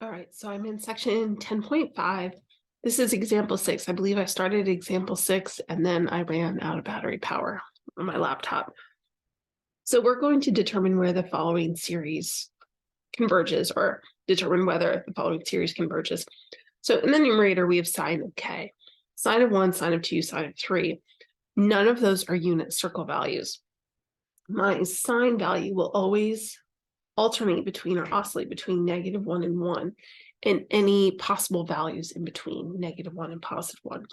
All right, so I'm in section 10.5. This is example 6. I believe I started example 6 and then I ran out of battery power on my laptop. So we're going to determine where the following series converges, or determine whether the following series converges. So in the numerator, we have sine of k, sine of 1, sine of 2, sine of 3. None of those are unit circle values. My sine value will always alternate between or oscillate between -1 and 1, and any possible values in between -1 and +1.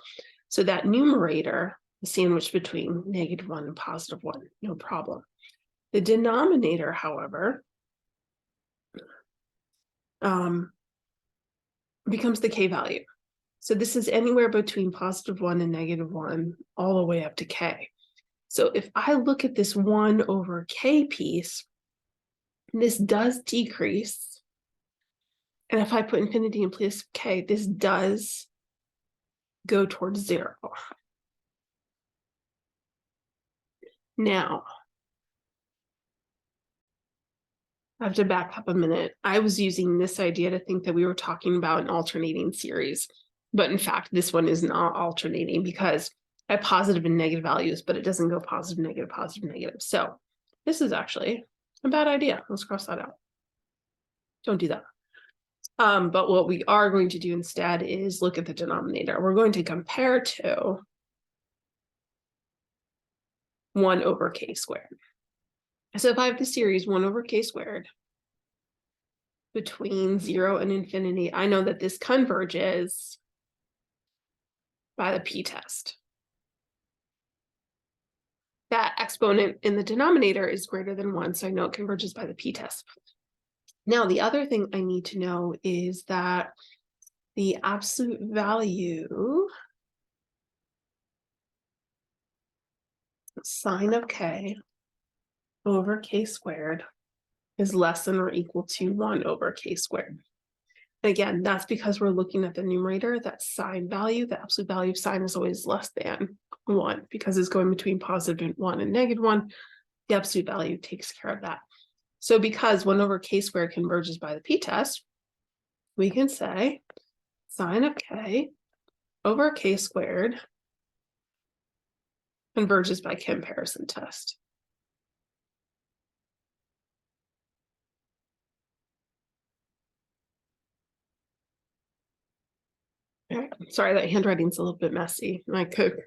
So that numerator is sandwiched between -1 and +1, no problem. The denominator, however, becomes the k value. So this is anywhere between +1 and -1, all the way up to k. So if I look at this 1 over k piece, this does decrease. And if I put infinity in place of k, this does go towards 0. Now, I have to back up a minute. I was using this idea to think that we were talking about an alternating series. But in fact, this one is not alternating because I have positive and negative values, but it doesn't go positive, negative, positive, negative. So this is actually a bad idea. Let's cross that out. Don't do that. But what we are going to do instead is look at the denominator. We're going to compare to 1 over k squared. So if I have the series 1 over k squared between 0 and infinity, I know that this converges by the p-test. That exponent in the denominator is greater than 1, so I know it converges by the p-test. Now, the other thing I need to know is that the absolute value sine of k over k squared is less than or equal to 1 over k squared. And again, that's because we're looking at the numerator. That sine value, the absolute value of sine, is always less than 1 because it's going between +1 and -1. The absolute value takes care of that. So because 1 over k squared converges by the p-test, we can say sine of k over k squared converges by comparison test. Sorry, that handwriting's a little bit messy. I took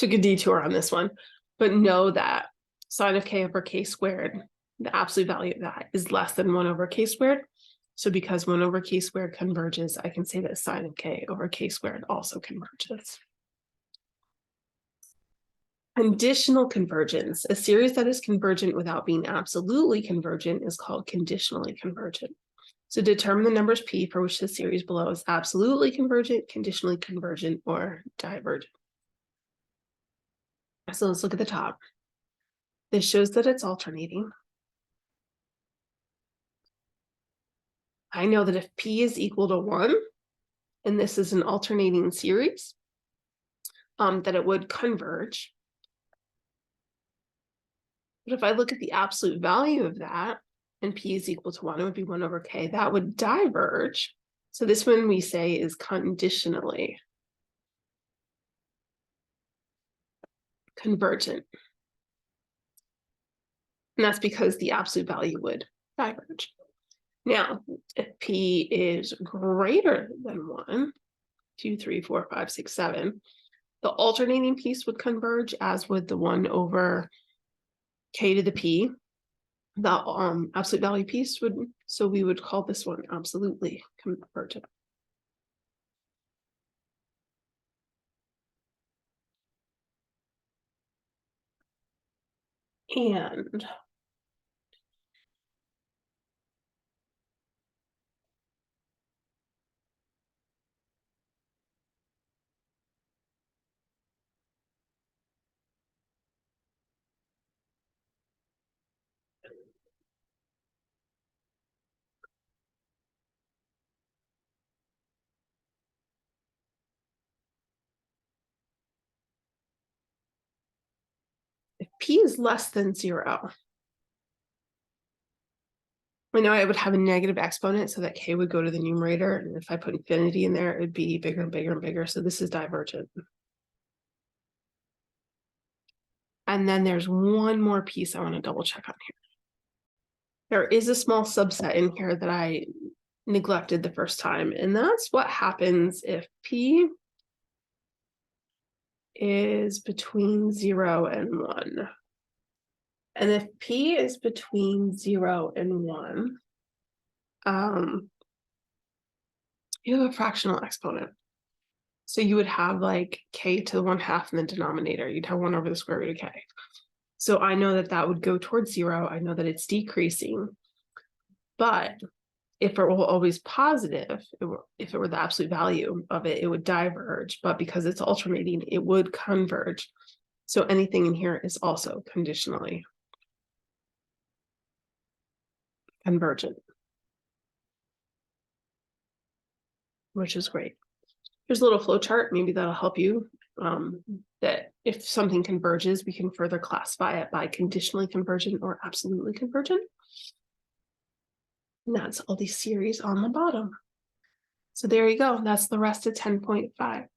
a detour on this one, but know that sine of k over k squared, the absolute value of that is less than 1 over k squared. So because 1 over k squared converges, I can say that sine of k over k squared also converges. Conditional convergence, a series that is convergent without being absolutely convergent, is called conditionally convergent. So determine the numbers p for which the series below is absolutely convergent, conditionally convergent, or divergent. So let's look at the top. This shows that it's alternating. I know that if p is equal to 1, and this is an alternating series, that it would converge. But if I look at the absolute value of that, and p is equal to 1, it would be 1 over k, that would diverge. So this one we say is conditionally convergent. And that's because the absolute value would diverge. Now, if p is greater than 1, 2, 3, 4, 5, 6, 7, the alternating piece would converge, as would the 1 over k to the p. The absolute value piece would, so we would call this one absolutely convergent. And if p is less than 0, I know I would have a negative exponent so that k would go to the numerator. And if I put infinity in there, it'd be bigger and bigger and bigger. So this is divergent. And then there's one more piece I want to double check on here. There is a small subset in here that I neglected the first time, and that's what happens if P is between 0 and 1. And if P is between 0 and 1, you have a fractional exponent. So you would have like k to the 1/2 in the denominator. You'd have 1 over the square root of k. So I know that that would go towards 0. I know that it's decreasing. But if it were always positive, if it were the absolute value of it, it would diverge. But because it's alternating, it would converge. So anything in here is also conditionally convergent, which is great. Here's a little flow chart. Maybe that'll help you. That if something converges, we can further classify it by conditionally convergent or absolutely convergent. And that's all these series on the bottom. So there you go. That's the rest of 10.5.